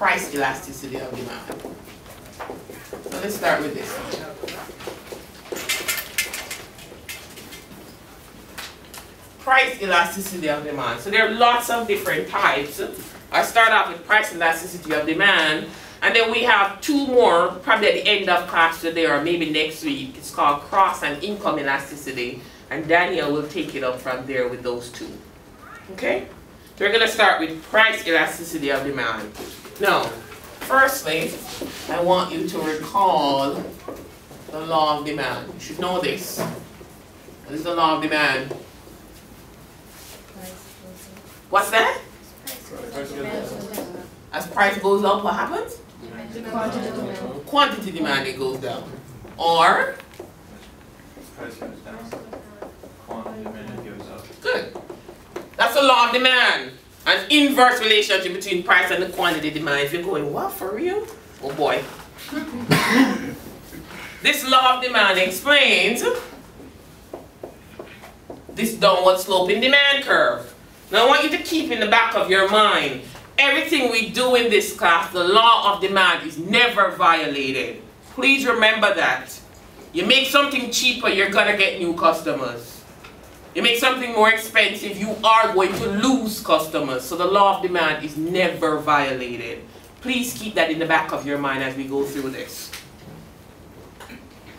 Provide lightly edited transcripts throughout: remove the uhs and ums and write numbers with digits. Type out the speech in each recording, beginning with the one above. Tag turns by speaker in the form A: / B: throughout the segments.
A: price elasticity of demand. So let's start with this. Price elasticity of demand. So there are lots of different types. I start off with price elasticity of demand, and then we have two more, probably at the end of class today or maybe next week. It's called cross and income elasticity, and Daniel will take it up from there with those two. Okay? So we're going to start with price elasticity of demand. Now, firstly, I want you to recall the law of demand. You should know this. What is the law of demand? What's that? As price goes up, what happens? Quantity demand, it goes down. Or?
B: Price goes down. Quantity demand goes up.
A: Good. That's the law of demand. An inverse relationship between price and the quantity demand. If you're going, what, for real? Oh boy. This law of demand explains this downward sloping demand curve. Now I want you to keep in the back of your mind, everything we do in this class, the law of demand is never violated. Please remember that. You make something cheaper, you're going to get new customers. You make something more expensive, you are going to lose customers. So the law of demand is never violated. Please keep that in the back of your mind as we go through this.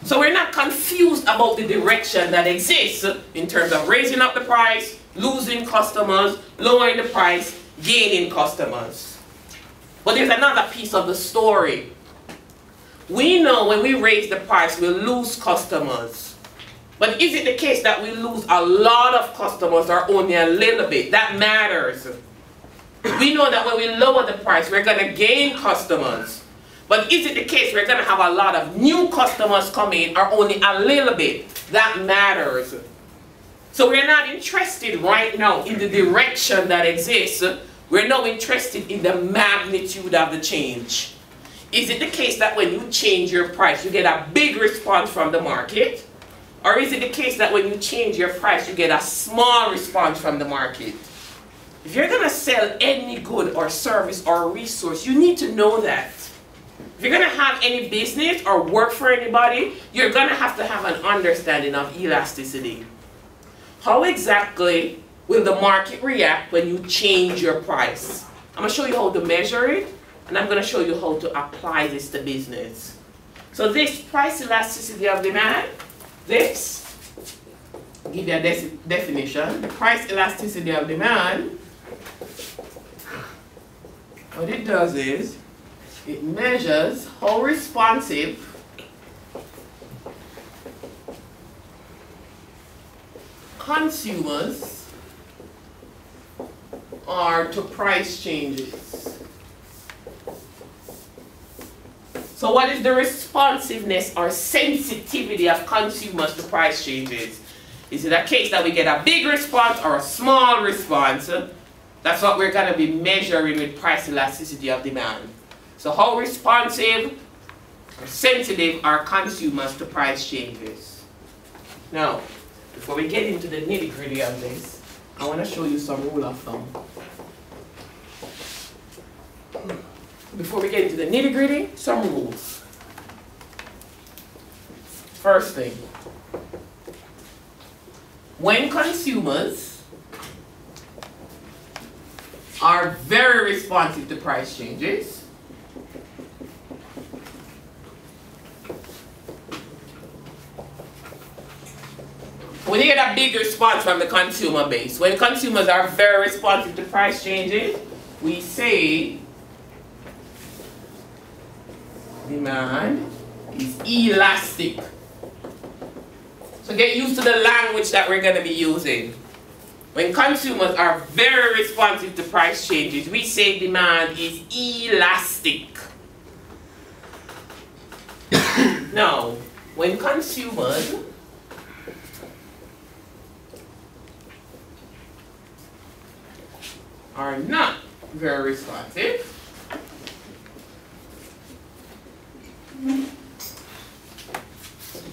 A: So we're not confused about the direction that exists in terms of raising up the price, losing customers, lowering the price, gaining customers. But there's another piece of the story. We know when we raise the price, we'll lose customers. But is it the case that we lose a lot of customers or only a little bit? That matters. We know that when we lower the price, we're going to gain customers. But is it the case we're going to have a lot of new customers come in or only a little bit? That matters. So we're not interested right now in the direction that exists. We're now interested in the magnitude of the change. Is it the case that when you change your price, you get a big response from the market? Or is it the case that when you change your price, you get a small response from the market? If you're going to sell any good or service or resource, you need to know that. If you're going to have any business or work for anybody, you're going to have an understanding of elasticity. How exactly will the market react when you change your price? I'm going to show you how to measure it, and I'm going to show you how to apply this to business. So this price elasticity of demand, this, I'll give you a definition. The price elasticity of demand, what it does is, it measures how responsive consumers are to price changes. So what is the responsiveness or sensitivity of consumers to price changes? Is it a case that we get a big response or a small response? That's what we're going to be measuring with price elasticity of demand. So how responsive or sensitive are consumers to price changes? Now, before we get into the nitty-gritty of this, I want to show you some rule of thumb. Before we get into the nitty-gritty, some rules. First thing, when consumers are very responsive to price changes, when you get a big response from the consumer base, when consumers are very responsive to price changes, we say demand is elastic. So get used to the language that we're going to be using. When consumers are very responsive to price changes, we say demand is elastic. Now, when consumers are not very responsive,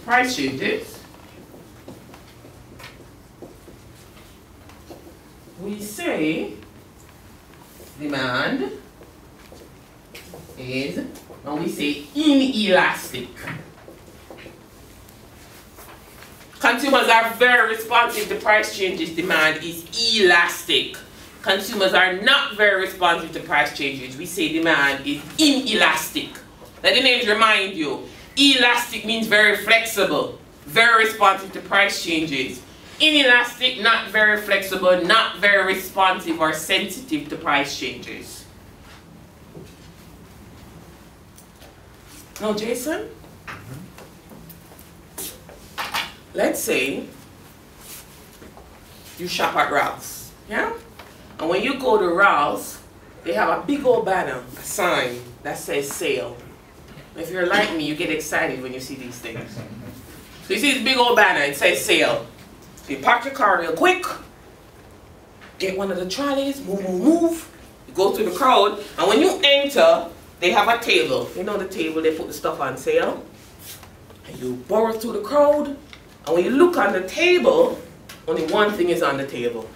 A: price changes, we say demand is, and we say inelastic. Consumers are very responsive to price changes. Demand is elastic. Consumers are not very responsive to price changes. We say demand is inelastic. Let the names remind you. Elastic means very flexible, very responsive to price changes. Inelastic, not very flexible, not very responsive or sensitive to price changes. Now, Jason, let's say you shop at Ralph's, yeah? And when you go to Ralph's, they have a big old banner, a sign that says sale. If you're like me, you get excited when you see these things. So you see this big old banner, it says sale. So you park your car real quick, get one of the trolleys, move, move, move. You go through the crowd, and when you enter, they have a table. You know the table, they put the stuff on sale. And you burrow through the crowd, and when you look on the table, only one thing is on the table.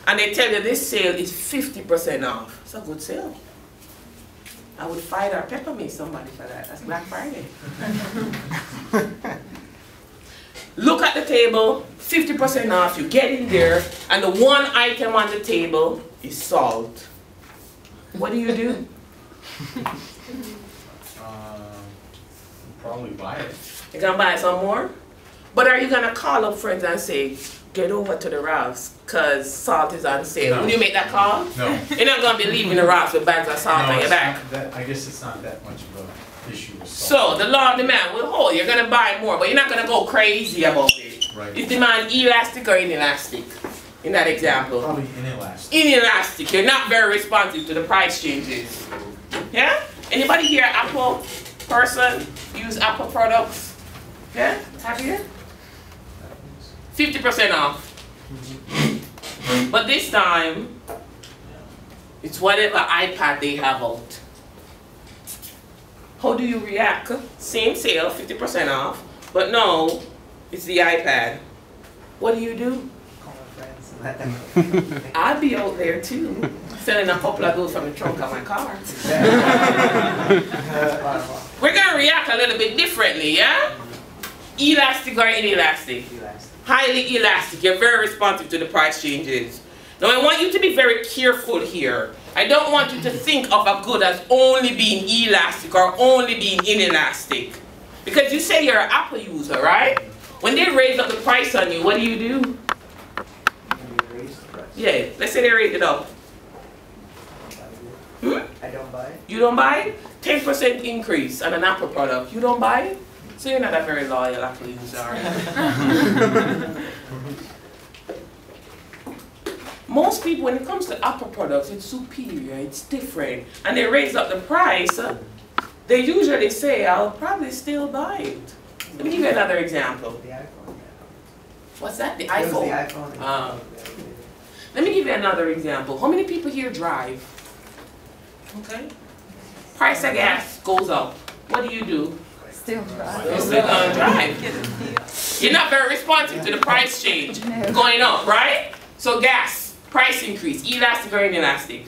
A: And they tell you this sale is 50% off. It's a good sale. I would fight or peppermint somebody for that. That's Black Friday. Look at the table, 50% off. You get in there, and the one item on the table is salt. What do you do?
B: Probably buy it.
A: You're going to buy some more? But are you going to call up friends and say, get over to the Ralph's because salt is on sale?
B: No.
A: Will you make that call?
B: No.
A: You're not going to be leaving the Ralph's with bags of salt on your back.
B: I guess it's not that much of an issue with
A: So
B: salt.
A: the law of demand will hold. You're going to buy more, but you're not going to go crazy about it.
B: Right.
A: Is demand elastic or inelastic in that example?
B: Probably inelastic.
A: Inelastic. You're not very responsive to the price changes. Yeah? Anybody here Apple person? Use Apple products? Yeah? Have you? 50% off. But this time, it's whatever iPad they have out. How do you react? Same sale, 50% off, but no, it's the iPad. What do?
C: Call my friends and let them know.
A: I'd be out there too, selling a couple of those from the trunk of my car. We're going to react a little bit differently, yeah? Elastic or inelastic?
C: Elastic.
A: Highly elastic. You're very responsive to the price changes. Now I want you to be very careful here. I don't want you to think of a good as only being elastic or only being inelastic. Because you say you're an Apple user, right? When they raise up the price on you, what do?
C: Can you raise the price?
A: Yeah, let's say they raise it up.
C: I don't buy it.
A: You don't buy it? 10% increase on an Apple product. You don't buy it? So you're not a very loyal Apple user, are you? Most people, when it comes to Apple products, it's superior, it's different. And they raise up the price, they usually say, I'll probably still buy it. Let me give you another example.
C: The iPhone.
A: What's that? The
C: It was
A: iPhone?
C: the iPhone.
A: Let me give you another example. How many people here drive? Okay. Price of gas goes up. What do?
D: Still dry.
A: You're still gonna drive. You're not very responsive to the price change going up, right? So gas, price increase, elastic or inelastic?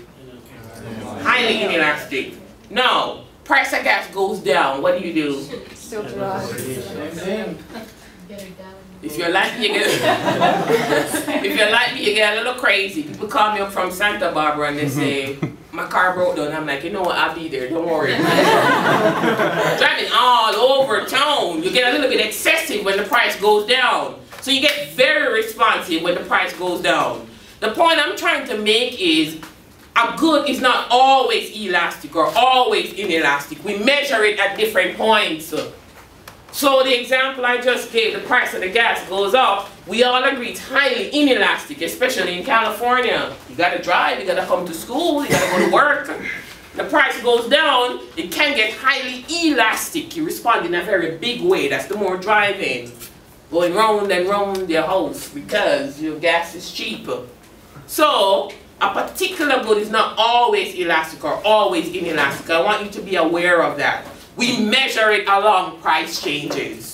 A: Highly inelastic. No. Price of gas goes down. What do?
D: Still dry.
A: If you're like me, you get if you're like me, you get a little crazy. People call me up from Santa Barbara and they say, my car broke down. I'm like, you know what, I'll be there, don't worry. Driving all over town. You get a little bit excessive when the price goes down. So you get very responsive when the price goes down. The point I'm trying to make is, a good is not always elastic or always inelastic. We measure it at different points. So the example I just gave, the price of the gas goes up, we all agree it's highly inelastic, especially in California. You gotta drive, you gotta come to school, you gotta go to work. The price goes down, it can get highly elastic. You respond in a very big way. That's the more driving. Going round and round your house because your gas is cheaper. So, a particular good is not always elastic or always inelastic. I want you to be aware of that. We measure it along price changes.